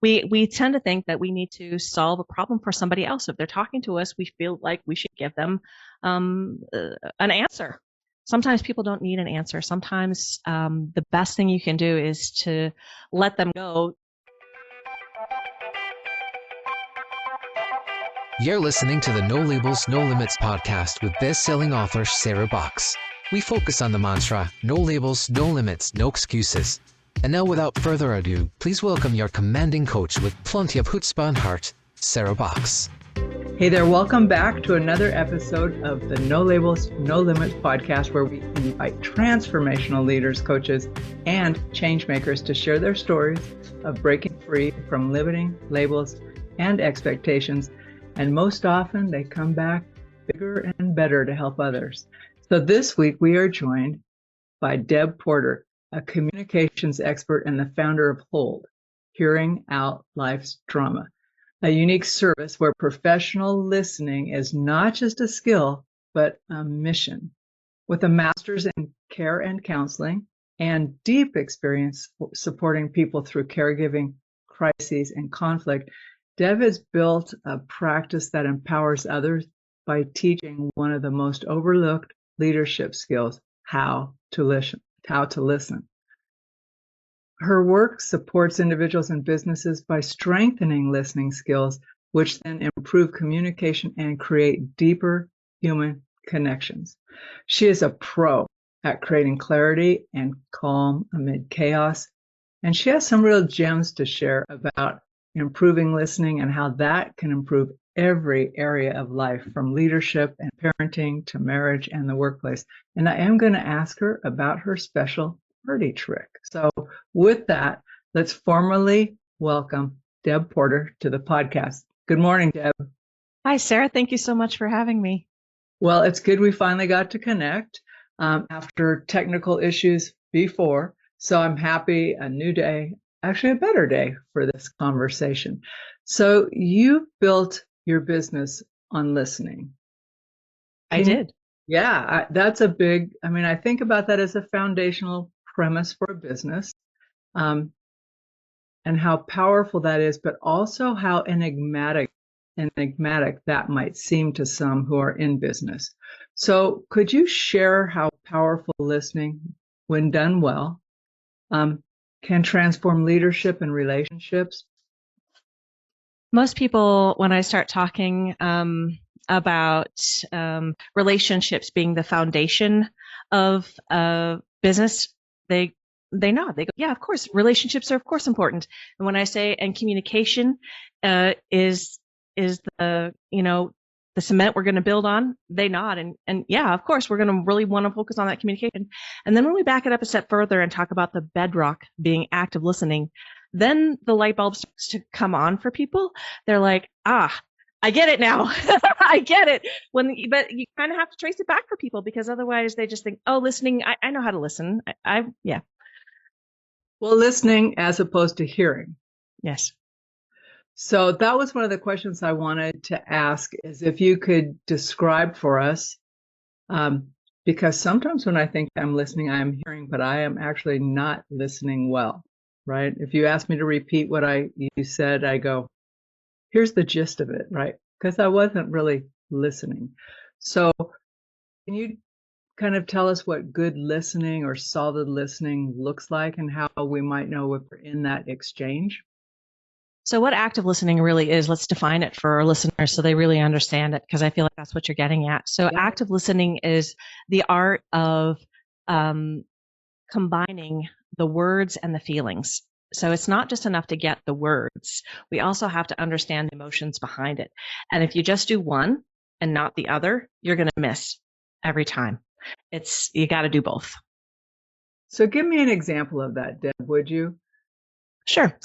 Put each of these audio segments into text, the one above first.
we tend to think that we need to solve a problem for somebody else. If they're talking to us, we feel like we should give them an answer. Sometimes people don't need an answer. Sometimes the best thing you can do is to let them go. You're listening to the No Labels, No Limits podcast with best-selling author Sarah Box. We focus on the mantra, no labels, no limits, no excuses. And now, without further ado, please welcome your commanding coach with plenty of chutzpah and heart, Sarah Box. Hey there, welcome back to another episode of the No Labels, No Limits podcast, where we invite transformational leaders, coaches, and change makers to share their stories of breaking free from limiting labels and expectations. And most often they come back bigger and better to help others. So this week we are joined by Deb Porter, a communications expert and the founder of Hold, Hearing Out Life's Drama, a unique service where professional listening is not just a skill, but a mission. With a master's in care and counseling and deep experience supporting people through caregiving, crises, and conflict, Deb has built a practice that empowers others by teaching one of the most overlooked leadership skills, how to listen. Her work supports individuals and businesses by strengthening listening skills, which then improve communication and create deeper human connections. She is a pro at creating clarity and calm amid chaos, and she has some real gems to share about improving listening and how that can improve every area of life, from leadership and parenting to marriage and the workplace. And I am going to ask her about her special party trick. So with that, let's formally welcome Deb Porter to the podcast. Good morning, Deb. Hi, Sarah. Thank you so much for having me. Well, it's good we finally got to connect after technical issues before. So I'm happy, a new day, actually a better day for this conversation. So you built your business on listening. I did. Yeah, that's a big, I think about that as a foundational premise for a business, and how powerful that is, but also how enigmatic that might seem to some who are in business. So could you share how powerful listening, when done well, can transform leadership and relationships? Most people, when I start talking about relationships being the foundation of business, they nod. They go, yeah, of course, relationships are of course important. And when I say, and communication is the the cement we're going to build on, they nod. And yeah, of course, we're going to really want to focus on that communication. And then when we back it up a step further and talk about the bedrock being active listening, then the light bulb starts to come on for people. They're like, I get it now. I get it. But you kind of have to trace it back for people, because otherwise they just think, oh, listening, I know how to listen. Yeah. Well, listening as opposed to hearing. Yes. So that was one of the questions I wanted to ask, is if you could describe for us, because sometimes when I think I'm listening, I am hearing, but I am actually not listening well, right? If you ask me to repeat what you said, I go, here's the gist of it, right? Because I wasn't really listening. So can you kind of tell us what good listening or solid listening looks like, and how we might know if we're in that exchange? So what active listening really is, let's define it for our listeners so they really understand it, because I feel like that's what you're getting at. So yeah. Active listening is the art of combining the words and the feelings. So it's not just enough to get the words. We also have to understand the emotions behind it. And if you just do one and not the other, you're going to miss every time. You got to do both. So give me an example of that, Deb, would you? Sure.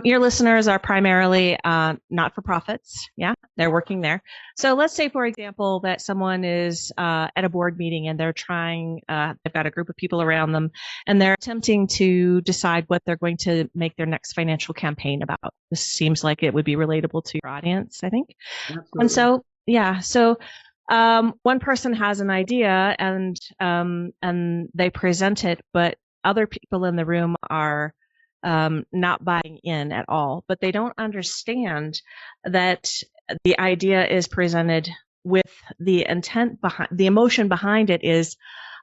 Your listeners are primarily not-for-profits. Yeah, they're working there. So let's say, for example, that someone is at a board meeting and they're they've got a group of people around them, and they're attempting to decide what they're going to make their next financial campaign about. This seems like it would be relatable to your audience, I think. Absolutely. And so, yeah, one person has an idea and they present it, but other people in the room are not buying in at all, but they don't understand that the idea is presented with the intent behind the emotion behind it is,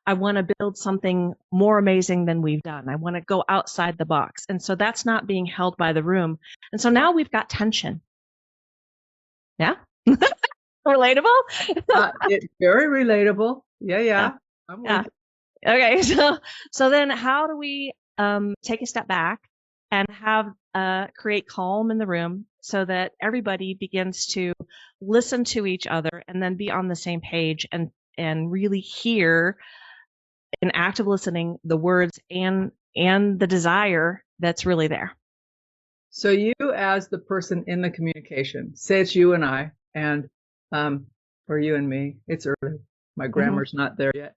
I want to build something more amazing than we've done. I want to go outside the box. And so that's not being held by the room. And so now we've got tension. Yeah. Relatable? It's very relatable. Yeah. I'm Yeah. with Okay. So then how do we take a step back and have create calm in the room so that everybody begins to listen to each other and then be on the same page and really hear in active listening the words and the desire that's really there. So you, as the person in the communication, say it's you and I, and or you and me. It's early. My grammar's not there yet.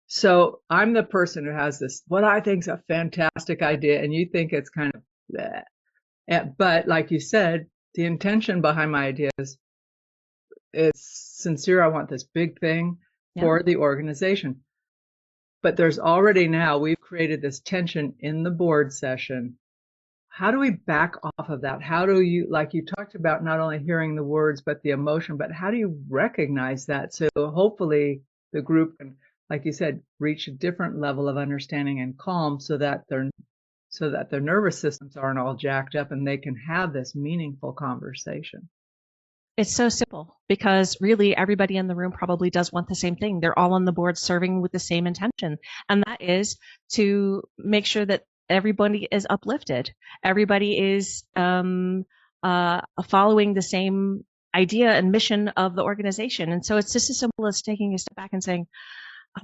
So I'm the person who has this, what I think is a fantastic idea, and you think it's kind of bleh. But like you said, the intention behind my idea is sincere. I want this big thing for the organization. But there's already now, we've created this tension in the board session. How do we back off of that? How do you, like you talked about, not only hearing the words, but the emotion, but how do you recognize that? So hopefully the group can, like you said, reach a different level of understanding and calm so that their nervous systems aren't all jacked up and they can have this meaningful conversation. It's so simple because really everybody in the room probably does want the same thing. They're all on the board serving with the same intention. And that is to make sure that everybody is uplifted. Everybody is following the same idea and mission of the organization. And so it's just as simple as taking a step back and saying,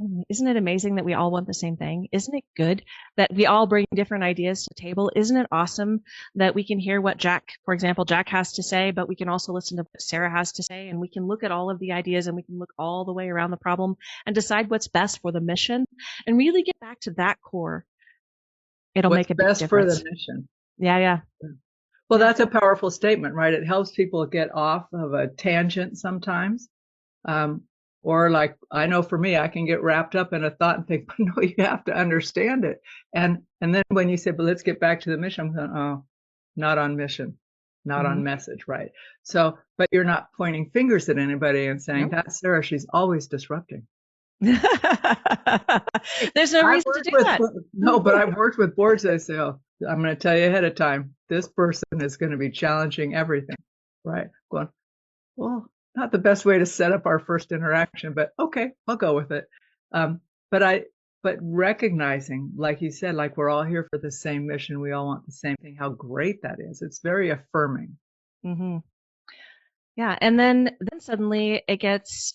oh, isn't it amazing that we all want the same thing? Isn't it good that we all bring different ideas to the table? Isn't it awesome that we can hear what Jack, for example, Jack has to say, but we can also listen to what Sarah has to say, and we can look at all of the ideas and we can look all the way around the problem and decide what's best for the mission and really get back to that core. It'll make a big difference. What's best for the mission. Yeah. Well, that's a powerful statement, right? It helps people get off of a tangent sometimes. Or like, I know for me, I can get wrapped up in a thought and think, but no, you have to understand it. And then when you say, but let's get back to the mission, I'm going, oh, not on mission, not on message, right? So, but you're not pointing fingers at anybody and saying, that's Sarah, she's always disrupting. There's no reason to do that. No, but I've worked with boards that say, oh, I'm going to tell you ahead of time, this person is going to be challenging everything, right? Going, well, not the best way to set up our first interaction, but okay, I'll go with it. But recognizing, like you said, like we're all here for the same mission, we all want the same thing, how great that is. It's very affirming. Mm-hmm. Yeah, and then suddenly it gets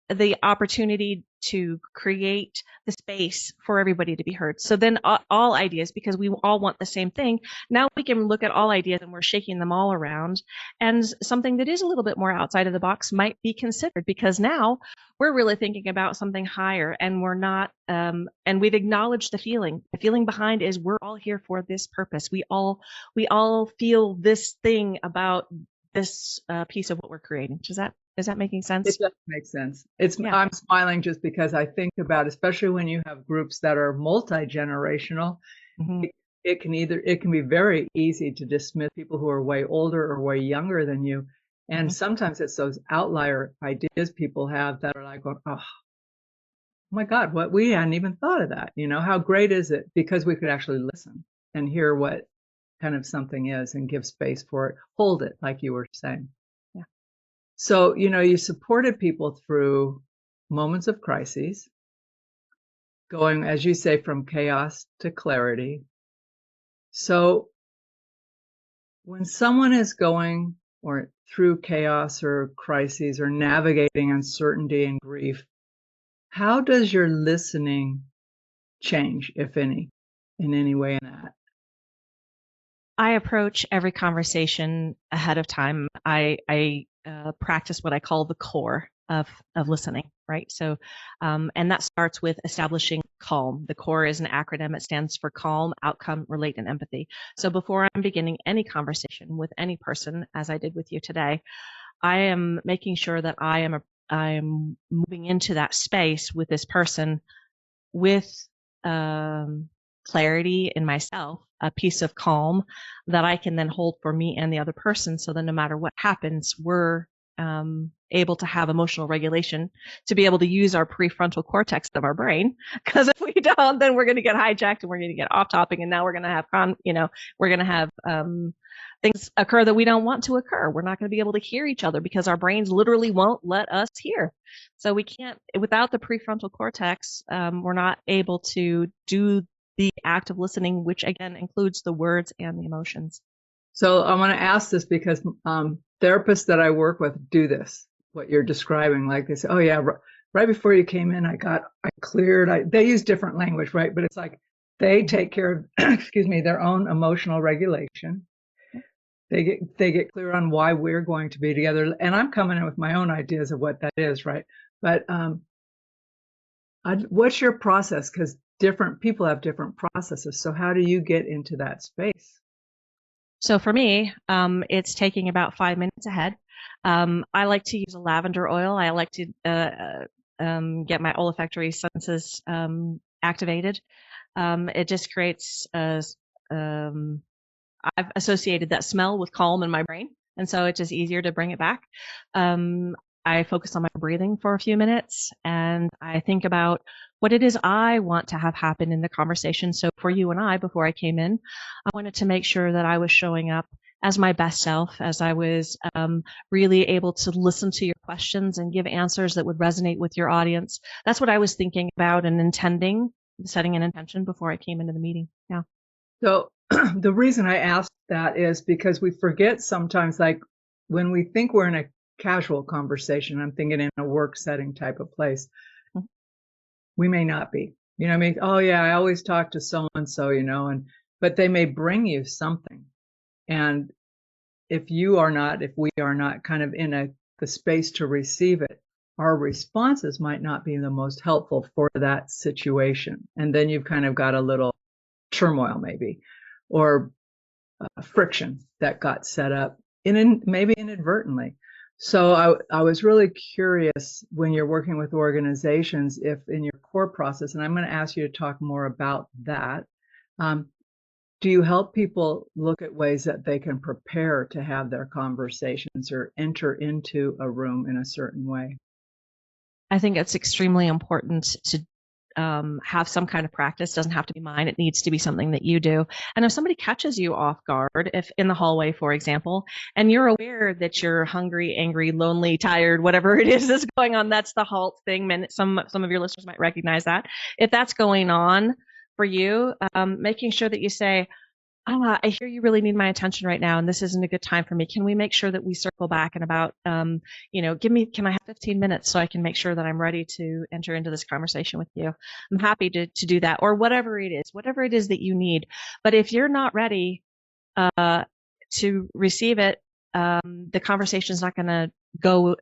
the opportunity to create the space for everybody to be heard. So then all ideas, because we all want the same thing, now we can look at all ideas and we're shaking them all around. And something that is a little bit more outside of the box might be considered, because now we're really thinking about something higher and we're not, and we've acknowledged the feeling. The feeling behind is we're all here for this purpose. We all feel this thing about this piece of what we're creating. Is that making sense? It does make sense. I'm smiling just because I think about, especially when you have groups that are multi-generational, it can be very easy to dismiss people who are way older or way younger than you. And sometimes it's those outlier ideas people have that are like, oh my God, what, we hadn't even thought of that. You know, how great is it? Because we could actually listen and hear what kind of something is and give space for it, hold it, like you were saying. So, you know, you supported people through moments of crises, going, as you say, from chaos to clarity. So when someone is going or through chaos or crises or navigating uncertainty and grief, how does your listening change, if any, in any way in that? I approach every conversation ahead of time. I practice what I call the core of listening, right? So, and that starts with establishing CALM. The core is an acronym. It stands for calm, outcome, relate, and empathy. So before I'm beginning any conversation with any person, as I did with you today, I am making sure that I am moving into that space with this person with clarity in myself, a piece of calm that I can then hold for me and the other person. So then no matter what happens, we're able to have emotional regulation to be able to use our prefrontal cortex of our brain. Because if we don't, then we're going to get hijacked and we're going to get off topic. And now we're going to have, we're going to have things occur that we don't want to occur. We're not going to be able to hear each other because our brains literally won't let us hear. So we can't, without the prefrontal cortex, we're not able to do the act of listening, which again includes the words and the emotions. So I want to ask this because therapists that I work with do this, what you're describing. Like they say, oh yeah, right before you came in, I cleared. They use different language, right? But it's like they take care of, excuse me, their own emotional regulation. They get clear on why we're going to be together. And I'm coming in with my own ideas of what that is, right? But what's your process? Because different people have different processes. So how do you get into that space? So for me, it's taking about 5 minutes ahead. I like to use a lavender oil. I like to get my olfactory senses activated. It just creates I've associated that smell with calm in my brain, and so it's just easier to bring it back. I focus on my breathing for a few minutes, and I think about what it is I want to have happen in the conversation. So for you and I, before I came in, I wanted to make sure that I was showing up as my best self, as I was really able to listen to your questions and give answers that would resonate with your audience. That's what I was thinking about and intending, setting an intention before I came into the meeting. Yeah. So the reason I asked that is because we forget sometimes, like when we think we're in a casual conversation, I'm thinking in a work setting type of place, we may not be. You know what I mean? Oh yeah, I always talk to so and so, but they may bring you something. And if we are not kind of in the space to receive it, our responses might not be the most helpful for that situation. And then you've kind of got a little turmoil maybe, or friction that got set up maybe inadvertently. So I was really curious when you're working with organizations, if in your core process, and I'm going to ask you to talk more about that, do you help people look at ways that they can prepare to have their conversations or enter into a room in a certain way? I think it's extremely important to have some kind of practice. Doesn't have to be mine. It needs to be something that you do. And if somebody catches you off guard, if in the hallway, for example, and you're aware that you're hungry, angry, lonely, tired, whatever it is that's going on, that's the HALT thing. Some of your listeners might recognize that. If that's going on for you, making sure that you say, I hear you really need my attention right now, and this isn't a good time for me. Can we make sure that we circle back in about, can I have 15 minutes so I can make sure that I'm ready to enter into this conversation with you? I'm happy to do that, or whatever it is that you need. But if you're not ready to receive it, the conversation is not going to go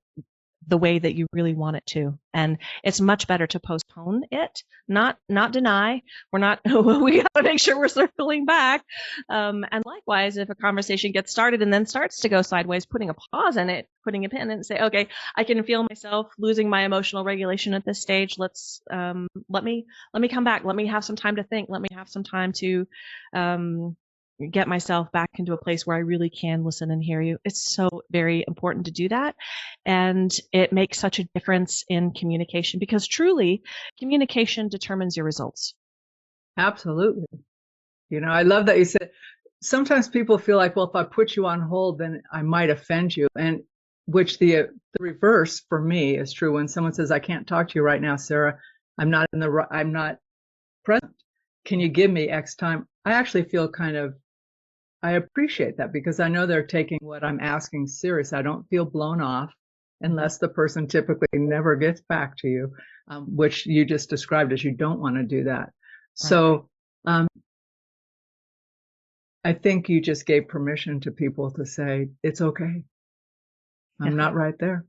the way that you really want it to. And it's much better to postpone it, not deny. We got to make sure we're circling back. And likewise, if a conversation gets started and then starts to go sideways, putting a pause in it, putting a pin in it and say, okay, I can feel myself losing my emotional regulation at this stage. Let's, let me come back. Let me have some time to think. Let me have some time to, get myself back into a place where I really can listen and hear you. It's so very important to do that. And it makes such a difference in communication, because truly communication determines your results. Absolutely. I love that you said, sometimes people feel like, well, if I put you on hold, then I might offend you. And which the reverse for me is true. When someone says, I can't talk to you right now, Sarah, I'm not present. Can you give me X time? I actually feel I appreciate that, because I know they're taking what I'm asking serious. I don't feel blown off unless the person typically never gets back to you, which you just described as you don't want to do that. Right. So I think you just gave permission to people to say, it's okay. I'm not right there.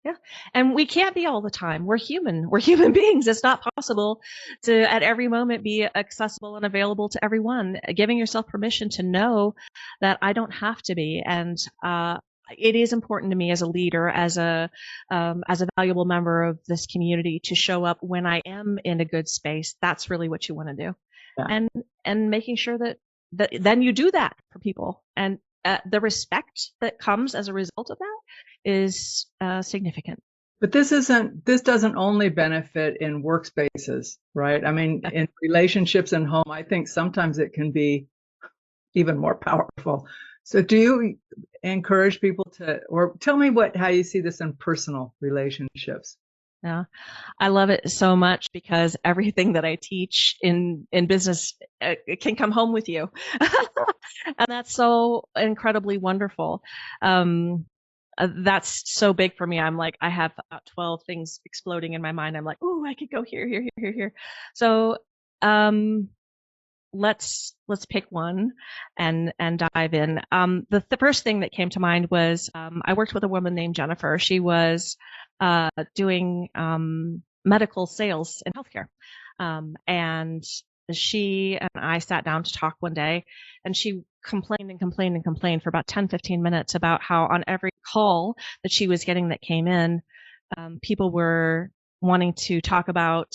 Yeah. And we can't be all the time. We're human. We're human beings. It's not possible to at every moment be accessible and available to everyone. Giving yourself permission to know that I don't have to be. And it is important to me as a leader, as a valuable member of this community, to show up when I am in a good space. That's really what you want to do. Yeah. and making sure that then you do that for people, and the respect that comes as a result of that is significant. But this doesn't only benefit in workspaces, right? I mean, in relationships and home, I think sometimes it can be even more powerful. So do you encourage people to, or tell me how you see this in personal relationships? Yeah, I love it so much because everything that I teach in business it can come home with you, and that's so incredibly wonderful. That's so big for me. I'm like, I have about 12 things exploding in my mind. I'm like, oh, I could go here, here, here, here, here. So, let's pick one and dive in. The first thing that came to mind was I worked with a woman named Jennifer. She was doing medical sales in healthcare, and she and I sat down to talk one day, and she complained and complained and complained for about 10-15 minutes about how on every call that she was getting that came in, people were wanting to talk about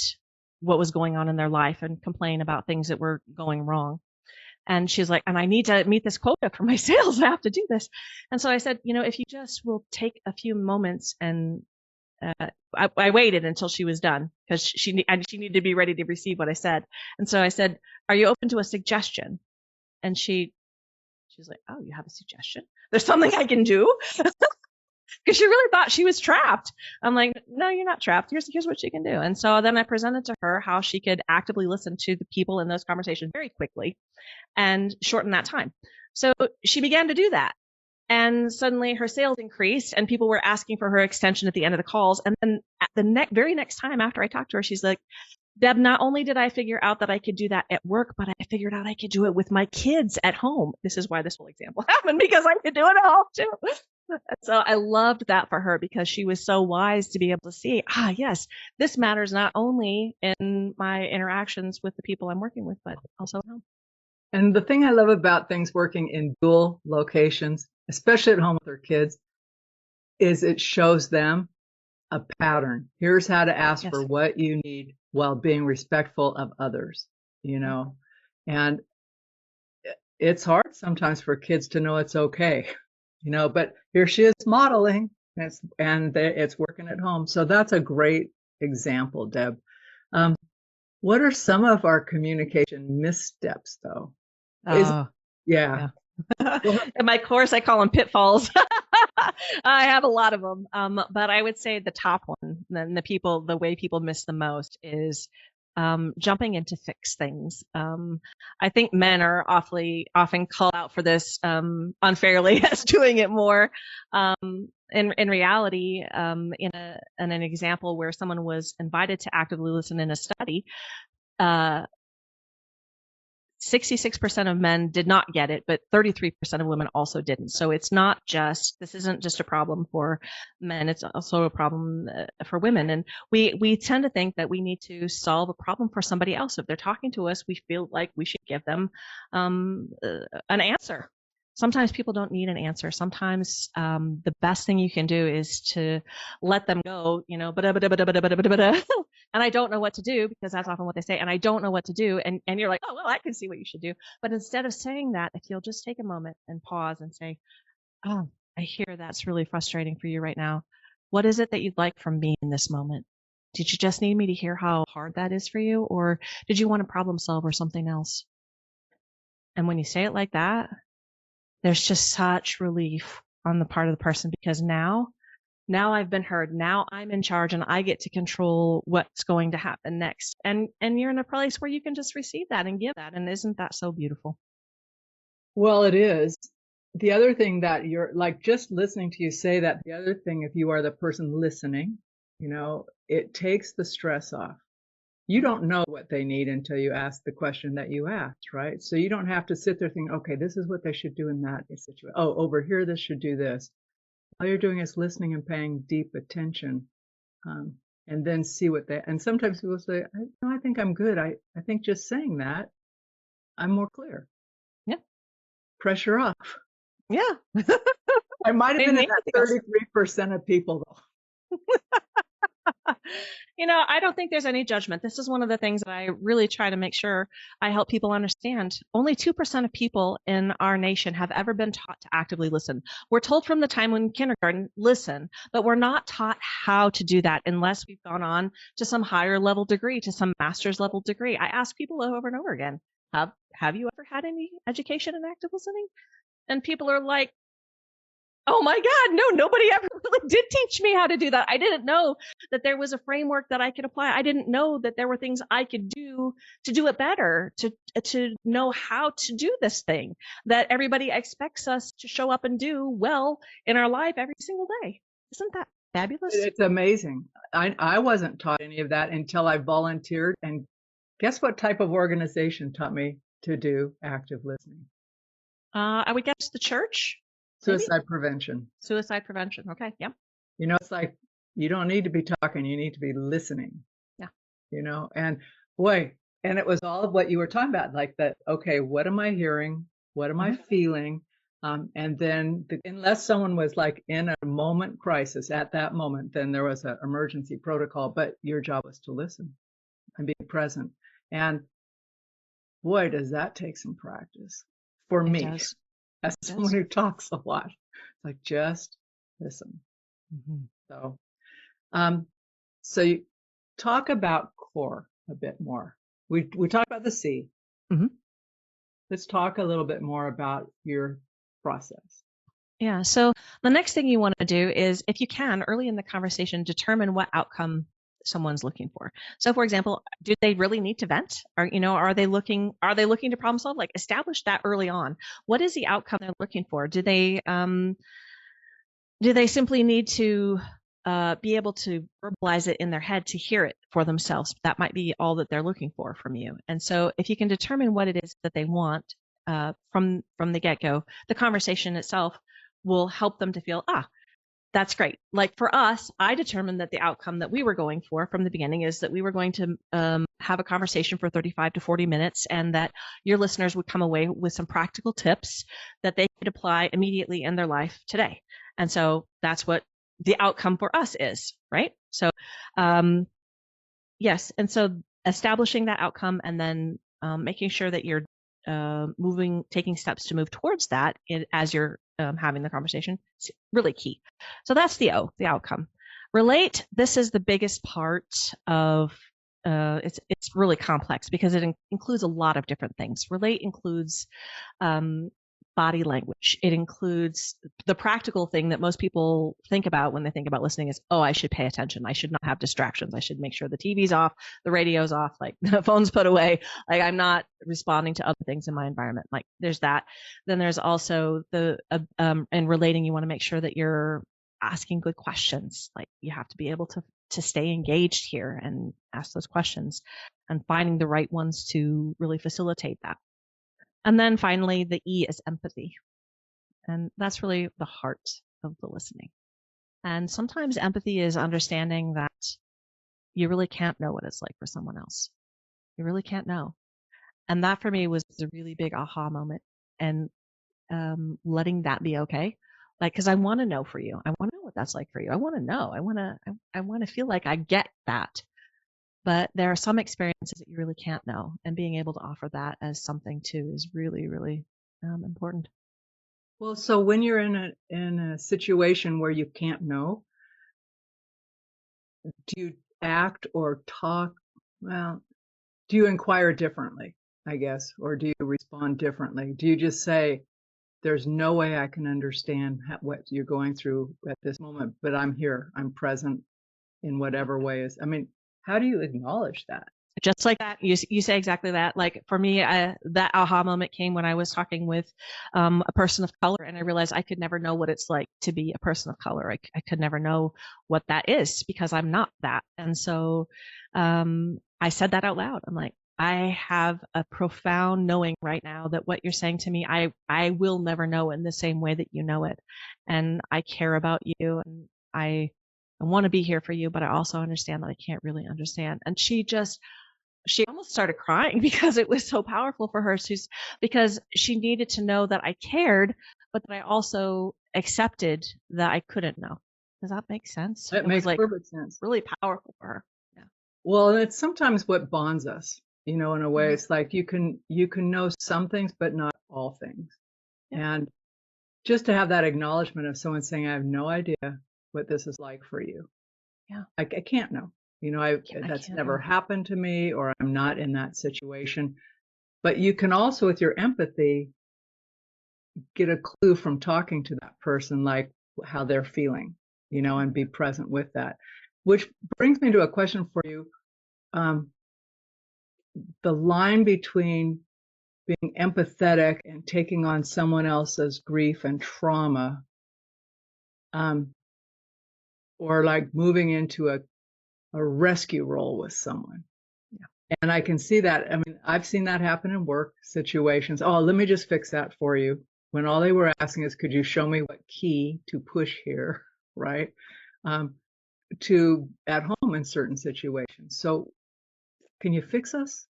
what was going on in their life and complain about things that were going wrong. And she's like, and I need to meet this quota for my sales. I have to do this. And so I said, if you just will take a few moments, and I waited until she was done because she needed to be ready to receive what I said. And so I said, are you open to a suggestion? And she's like, oh, you have a suggestion? There's something I can do? Because she really thought she was trapped. I'm like, no, you're not trapped. Here's what she can do. And so then I presented to her how she could actively listen to the people in those conversations very quickly and shorten that time. So she began to do that. And suddenly her sales increased and people were asking for her extension at the end of the calls. And then at the very next time after I talked to her, she's like, Deb, not only did I figure out that I could do that at work, but I figured out I could do it with my kids at home. This is why this whole example happened, because I could do it at home too. So I loved that for her because she was so wise to be able to see, yes, this matters not only in my interactions with the people I'm working with, but also at home. And the thing I love about things working in dual locations, especially at home with their kids, is it shows them a pattern. Here's how to ask for what you need while being respectful of others, and it's hard sometimes for kids to know it's okay, but here she is modeling, and it's working at home. So that's a great example, Deb. What are some of our communication missteps, though? Yeah. In my course, I call them pitfalls. I have a lot of them. But I would say the top one, then the way people miss the most is jumping in to fix things. I think men are often called out for this unfairly as doing it more. In reality, in an example where someone was invited to actively listen in a study, 66% of men did not get it, but 33% of women also didn't. So this isn't just a problem for men, it's also a problem for women. And we tend to think that we need to solve a problem for somebody else. If they're talking to us, we feel like we should give them an answer. Sometimes people don't need an answer. Sometimes the best thing you can do is to let them go, and I don't know what to do, because that's often what they say, and I don't know what to do. And you're like, oh, well, I can see what you should do. But instead of saying that, if you'll just take a moment and pause and say, oh, I hear that's really frustrating for you right now. What is it that you'd like from me in this moment? Did you just need me to hear how hard that is for you? Or did you want to problem solve or something else? And when you say it like that, there's just such relief on the part of the person, because now I've been heard. Now I'm in charge and I get to control what's going to happen next. And you're in a place where you can just receive that and give that. And isn't that so beautiful? Well, it is. The other thing that you're like, just listening to you say that, the other thing, if you are the person listening, it takes the stress off. You don't know what they need until you ask the question that you asked, right? So you don't have to sit there thinking, okay, this is what they should do in that situation. Oh, over here, this should do this. All you're doing is listening and paying deep attention, and then see and sometimes people say, I think I'm good. I think just saying that, I'm more clear. Yeah. Pressure off. Yeah. I might have been in that 33% of people, though. I don't think there's any judgment. This is one of the things that I really try to make sure I help people understand. Only 2% of people in our nation have ever been taught to actively listen. We're told from the time when kindergarten, listen, but we're not taught how to do that unless we've gone on to some higher level degree, to some master's level degree. I ask people over and over again, have you ever had any education in active listening? And people are like, oh my God, no, nobody ever really did teach me how to do that. I didn't know that there was a framework that I could apply. I didn't know that there were things I could do to do it better, to know how to do this thing that everybody expects us to show up and do well in our life every single day. Isn't that fabulous? It's amazing. I wasn't taught any of that until I volunteered. And guess what type of organization taught me to do active listening? I would guess the church. Suicide prevention. Suicide prevention. Okay. Yep. It's like you don't need to be talking, you need to be listening. Yeah. And boy, and it was all of what you were talking about, like that, okay, what am I hearing? What am I feeling? And then unless someone was like in a moment crisis at that moment, then there was an emergency protocol, but your job was to listen and be present. And boy, does that take some practice for me. Does. As someone who talks a lot, it's like just listen. So, so you talk about core a bit more. We talked about the C. Let's talk a little bit more about your process. Yeah. So the next thing you want to do is, if you can, early in the conversation, determine what outcome someone's looking for. So, for example, do they really need to vent? Or, are they looking to problem solve? Like, establish that early on. What is the outcome they're looking for? Do they simply need to be able to verbalize it in their head to hear it for themselves? That might be all that they're looking for from you. And so if you can determine what it is that they want from the get-go, the conversation itself will help them to feel, that's great. Like for us, I determined that the outcome that we were going for from the beginning is that we were going to have a conversation for 35 to 40 minutes, and that your listeners would come away with some practical tips that they could apply immediately in their life today. And so that's what the outcome for us is, right? So, yes. And so establishing that outcome and then making sure that you're taking steps to move towards that as you're having the conversation, is really key. So that's the O, the outcome. Relate. This is the biggest part of it's really complex because it includes a lot of different things. Relate includes body language. It includes the practical thing that most people think about when they think about listening is, I should pay attention. I should not have distractions. I should make sure the TV's off, the radio's off, like the phone's put away. Like I'm not responding to other things in my environment. Like there's that. Then there's also the, in relating, you want to make sure that you're asking good questions. Like you have to be able to stay engaged here and ask those questions and finding the right ones to really facilitate that. And then finally, the E is empathy. And that's really the heart of the listening. And sometimes empathy is understanding that you really can't know what it's like for someone else. You really can't know. And that for me was a really big aha moment, and letting that be okay. Like, cause I want to know for you. I want to know what that's like for you. I want to know. I want to feel like I get that. But there are some experiences that you really can't know, and being able to offer that as something too is really, really important. Well, so when you're in a situation where you can't know, do you act or talk? Well, do you inquire differently, I guess, or do you respond differently? Do you just say, there's no way I can understand what you're going through at this moment, but I'm here, I'm present in whatever way is, how do you acknowledge that? Just like that, you say exactly that. Like for me, that aha moment came when I was talking with a person of color, and I realized I could never know what it's like to be a person of color. I could never know what that is because I'm not that. And so I said that out loud. I'm like, I have a profound knowing right now that what you're saying to me, I will never know in the same way that you know it. And I care about you, and I want to be here for you, but I also understand that I can't really understand. And she almost started crying because it was so powerful for her. Because she needed to know that I cared, but that I also accepted that I couldn't know. Does that make sense? It It was makes like perfect sense. really powerful for her. Yeah. Well, and it's sometimes what bonds us, in a way. Mhm. It's like you can know some things, but not all things. Yeah. And just to have that acknowledgement of someone saying, I have no idea what this is like for you. Yeah. I can't know. I That's can't never know. happened to me, or I'm not in that situation. But you can also, with your empathy, get a clue from talking to that person, like how they're feeling, and be present with that. Which brings me to a question for you. Um, the line between being empathetic and taking on someone else's grief and trauma, um, or like moving into a rescue role with someone. Yeah. And I can see that. I mean, I've seen that happen in work situations. Oh, let me just fix that for you. When all they were asking is, could you show me what key to push here, right? Um, to at home in certain situations. So, can you fix us?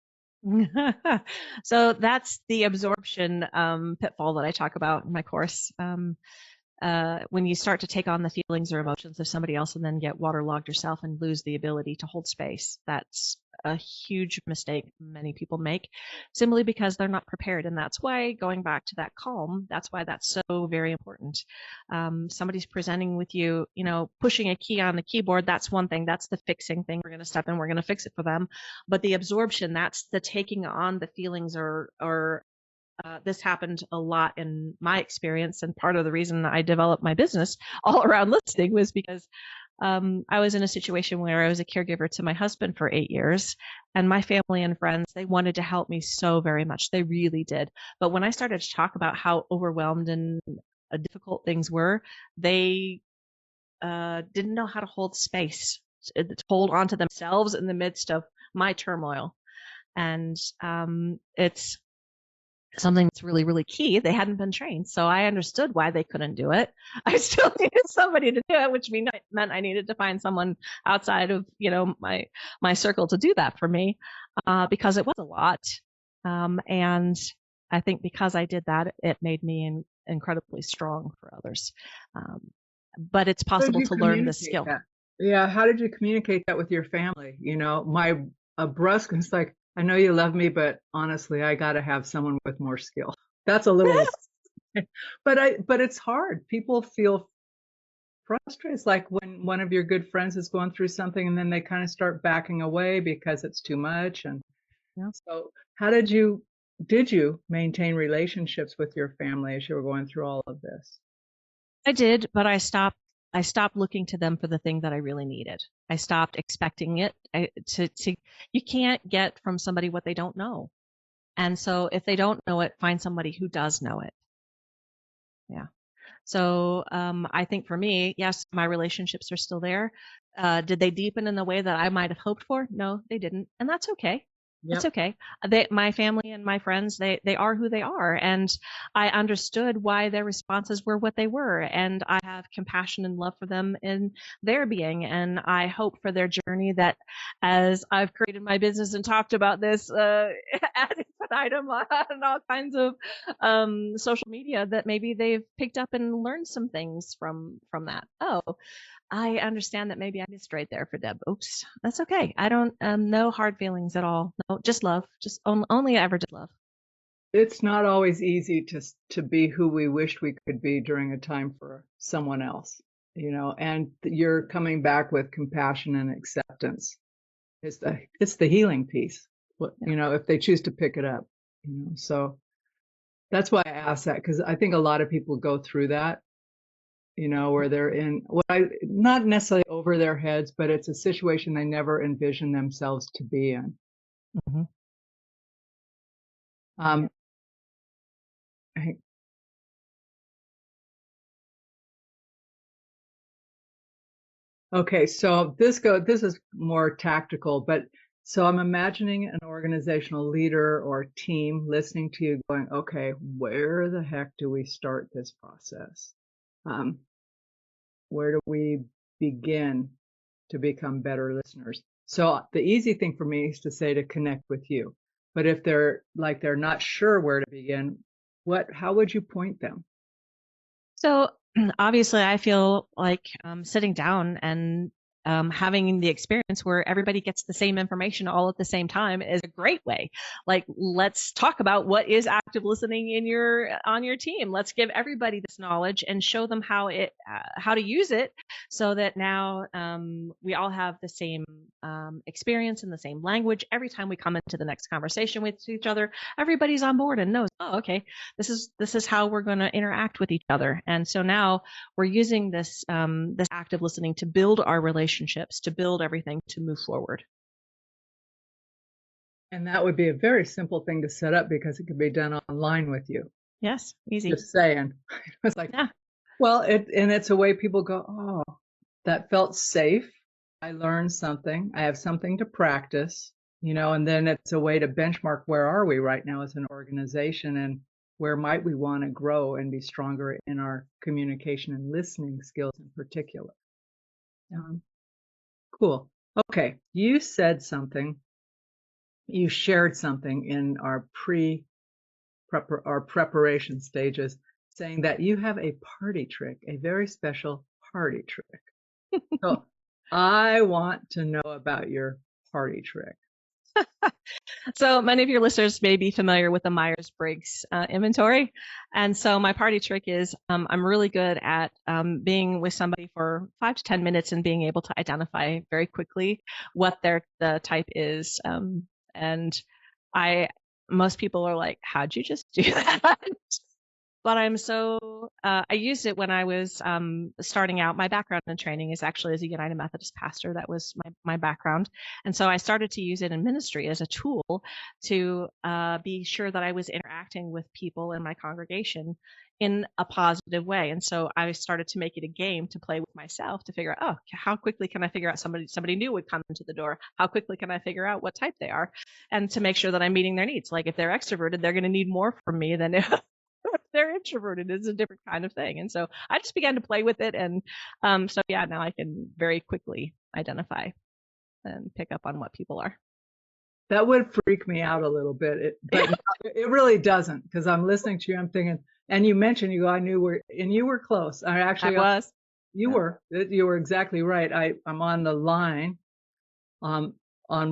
So that's the absorption pitfall that I talk about in my course. When you start to take on the feelings or emotions of somebody else and then get waterlogged yourself and lose the ability to hold space, that's a huge mistake many people make simply because they're not prepared. And that's why, going back to that calm, that's why that's so very important. Somebody's presenting with you, pushing a key on the keyboard, that's one thing. That's the fixing thing. We're going to step in, we're going to fix it for them. But the absorption, that's the taking on the feelings or this happened a lot in my experience, and part of the reason I developed my business all around listening was because I was in a situation where I was a caregiver to my husband for 8 years, and my family and friends, they wanted to help me so very much. They really did. But when I started to talk about how overwhelmed and difficult things were, they didn't know how to hold space, to hold on to themselves in the midst of my turmoil. And it's something that's really, really key. They hadn't been trained. So I understood why they couldn't do it. I still needed somebody to do it, which meant I needed to find someone outside of, my circle to do that for me, because it was a lot. And I think because I did that, it made me incredibly strong for others. But it's How did possible you to learn this communicate skill. that? Yeah, how did you communicate that with your family? My brusque is like, I know you love me, but honestly, I got to have someone with more skill. That's a little, but it's hard. People feel frustrated. It's like when one of your good friends is going through something and then they kind of start backing away because it's too much. And Yeah. so, how did you maintain relationships with your family as you were going through all of this? I did, but I stopped looking to them for the thing that I really needed. I stopped expecting it. You can't get from somebody what they don't know. And so if they don't know it, find somebody who does know it. Yeah. So I think for me, yes, my relationships are still there. Did they deepen in the way that I might have hoped for? No, they didn't. And that's okay. It's Yep. okay. My family and my friends, they are who they are. And I understood why their responses were what they were. And I have compassion and love for them in their being. And I hope for their journey that as I've created my business and talked about this ad infinitum on all kinds of social media, that maybe they've picked up and learned some things from that. Oh, I understand that maybe I missed right there for Deb. Oops, that's okay. I don't no hard feelings at all. No, just love. Just only ever just love. It's not always easy to be who we wished we could be during a time for someone else, and you're coming back with compassion and acceptance. It's the healing piece. If they choose to pick it up, so that's why I asked that, because I think a lot of people go through that, where they're in what I not necessarily over their heads, but it's a situation they never envisioned themselves to be in. Mm-hmm. Um, I- okay, so this is more tactical, but so I'm imagining an organizational leader or team listening to you going, okay, where the heck do we start this process? Um, where do we begin to become better listeners? So the easy thing for me is to say to connect with you. But if they're not sure where to begin, how would you point them? So obviously I feel like sitting down and having the experience where everybody gets the same information all at the same time is a great way. Like, let's talk about what is active listening on your team. Let's give everybody this knowledge and show them how to use it, so that now we all have the same experience and the same language. Every time we come into the next conversation with each other, everybody's on board and knows, oh, okay, this is how we're going to interact with each other. And so now we're using this active listening to build our relationships, to build everything, to move forward. And that would be a very simple thing to set up because it could be done online with you. Yes, easy. Just saying. It's like, yeah. Well, it's a way people go, oh, that felt safe. I learned something. I have something to practice, and then it's a way to benchmark where are we right now as an organization and where might we want to grow and be stronger in our communication and listening skills in particular. Cool. Okay. You said something. You shared something in our preparation stages, saying that you have a party trick, a very special party trick. So I want to know about your party trick. So many of your listeners may be familiar with the Myers-Briggs inventory. And so my party trick is I'm really good at being with somebody for 5 to 10 minutes and being able to identify very quickly what the type is. And most people are like, how'd you just do that? But I used it when I was starting out. My background in training is actually as a United Methodist pastor. That was my background. And so I started to use it in ministry as a tool to be sure that I was interacting with people in my congregation in a positive way. And so I started to make it a game to play with myself to figure out, oh, how quickly can I figure out somebody new would come into the door? How quickly can I figure out what type they are? And to make sure that I'm meeting their needs. Like if they're extroverted, they're going to need more from me than if they're introverted. It's a different kind of thing. And so I just began to play with it. And so yeah, now I can very quickly identify and pick up on what people are. That would freak me out a little bit, but it really doesn't, because I'm listening to you. I'm thinking, and you mentioned you were close. I was. You were exactly right. I'm on the line. On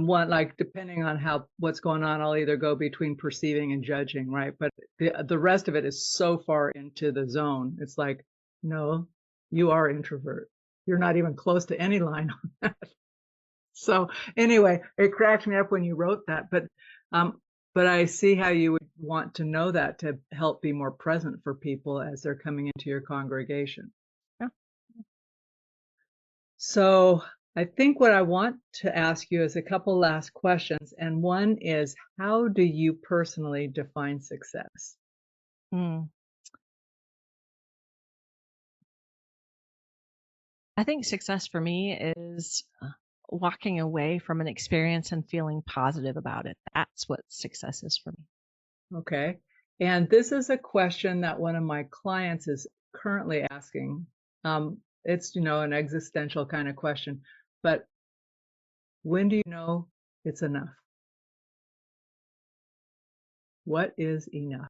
one, like depending on what's going on, I'll either go between perceiving and judging, right? But the rest of it is so far into the zone. It's like, no, you are introvert. You're not even close to any line on that. So anyway, it cracked me up when you wrote that, but I see how you would want to know that to help be more present for people as they're coming into your congregation. Yeah. So I think what I want to ask you is a couple last questions. And one is, how do you personally define success? I think success for me is walking away from an experience and feeling positive about it. That's what success is for me. Okay. And this is a question that one of my clients is currently asking. It's, an existential kind of question. But when do you know it's enough? What is enough?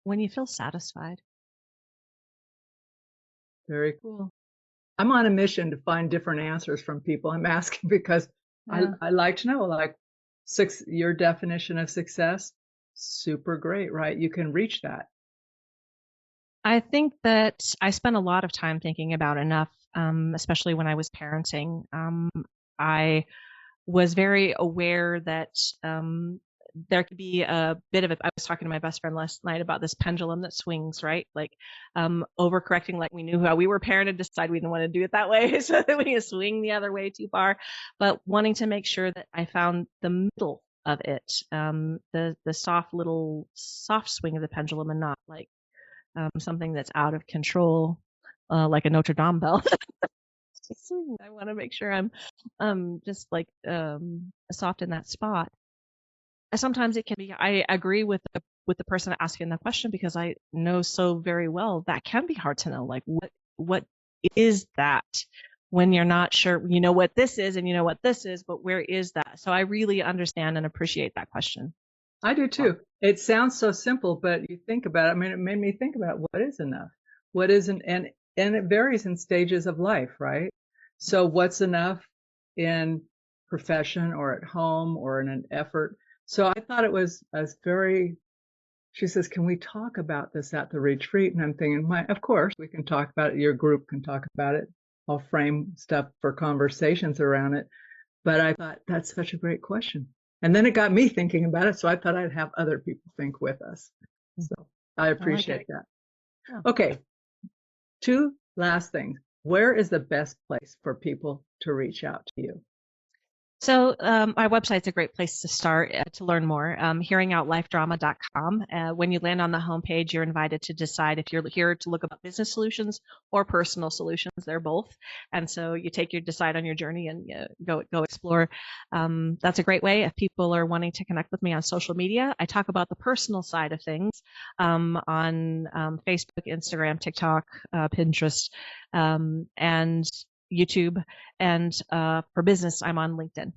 When you feel satisfied. Very cool. I'm on a mission to find different answers from people. I'm asking because I like to know, like, your definition of success, super great, right? You can reach that. I think that I spent a lot of time thinking about enough, especially when I was parenting. I was very aware that there could be a bit of it. I was talking to my best friend last night about this pendulum that swings, right? Like overcorrecting, like we knew how we were parented, decided we didn't want to do it that way, so that we swing the other way too far. But wanting to make sure that I found the middle of it, the soft swing of the pendulum, and not like something that's out of control, like a Notre Dame bell. I want to make sure I'm just like soft in that spot. Sometimes it can be. I agree with the person asking the question, because I know so very well that can be hard to know. Like what is that? when you're not sure, you know what this is and you know what this is, but where is that? So I really understand and appreciate that question. I do too. It sounds so simple, but you think about it. I mean, it made me think about what is enough, what isn't, and it varies in stages of life, right? So what's enough in profession or at home or in an effort? So I thought it was very. She says, "Can we talk about this at the retreat?" And I'm thinking, of course we can talk about it. Your group can talk about it. I'll frame stuff for conversations around it. But I thought that's such a great question. And then it got me thinking about it. So I thought I'd have other people think with us. So I appreciate that. Yeah. Okay. 2 last things. Where is the best place for people to reach out to you? So our website's a great place to start to learn more, hearingoutLifeDrama.com. When you land on the homepage, you're invited to decide if you're here to look about business solutions or personal solutions. They're both. And so you decide on your journey and go explore. That's a great way. If people are wanting to connect with me on social media, I talk about the personal side of things on Facebook, Instagram, TikTok, Pinterest, and YouTube, and for business, I'm on LinkedIn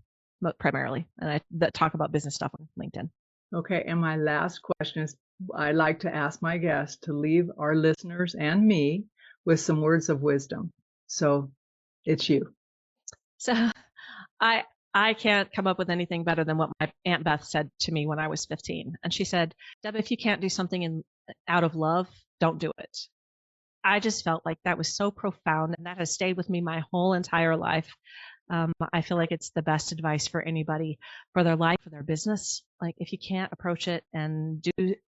primarily, and I talk about business stuff on LinkedIn. Okay, and my last question is, I like to ask my guests to leave our listeners and me with some words of wisdom. So it's you. So I can't come up with anything better than what my Aunt Beth said to me when I was 15. And she said, "Deb, if you can't do something out of love, don't do it." I just felt like that was so profound, and that has stayed with me my whole entire life. I feel like it's the best advice for anybody, for their life, for their business. Like, if you can't approach it and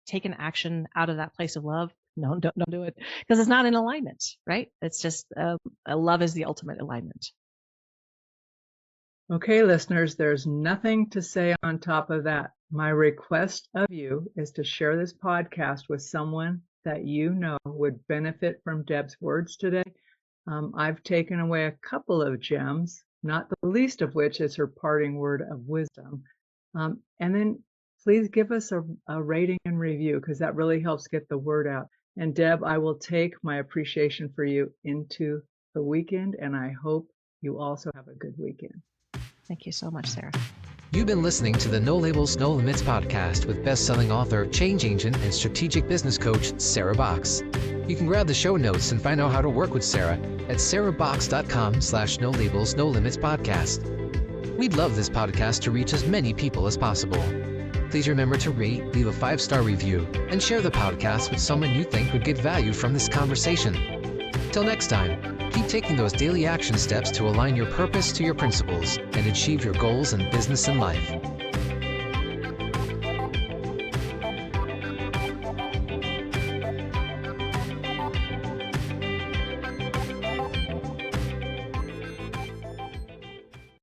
take an action out of that place of love, no, don't do it, because it's not in alignment, right? It's just love is the ultimate alignment. Okay, listeners, there's nothing to say on top of that. My request of you is to share this podcast with someone that you know would benefit from Deb's words today. I've taken away a couple of gems, not the least of which is her parting word of wisdom. And then please give us a rating and review, because that really helps get the word out. And Deb, I will take my appreciation for you into the weekend, and I hope you also have a good weekend. Thank you so much, Sarah. You've been listening to the No Labels, No Limits podcast with best-selling author, change agent, and strategic business coach, Sarah Box. You can grab the show notes and find out how to work with Sarah at sarahbox.com/No Labels, No Limits podcast. We'd love this podcast to reach as many people as possible. Please remember to rate, leave a 5-star review, and share the podcast with someone you think would get value from this conversation. Till next time, keep taking those daily action steps to align your purpose to your principles and achieve your goals in business and life.